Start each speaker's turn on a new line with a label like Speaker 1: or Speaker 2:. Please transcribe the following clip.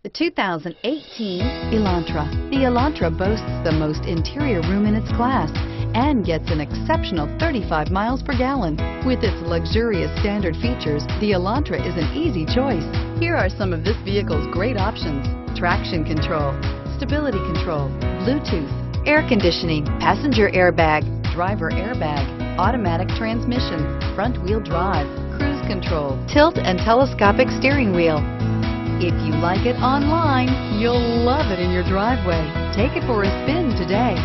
Speaker 1: The 2018 Elantra. The Elantra boasts the most interior room in its class and gets an exceptional 35 miles per gallon. With its luxurious standard features, the Elantra is an easy choice. Here are some of this vehicle's great options: traction control, stability control, Bluetooth, air conditioning, passenger airbag, driver airbag, automatic transmission, front wheel drive, cruise control, tilt and telescopic steering wheel. If you like it online, you'll love it in your driveway. Take it for a spin today.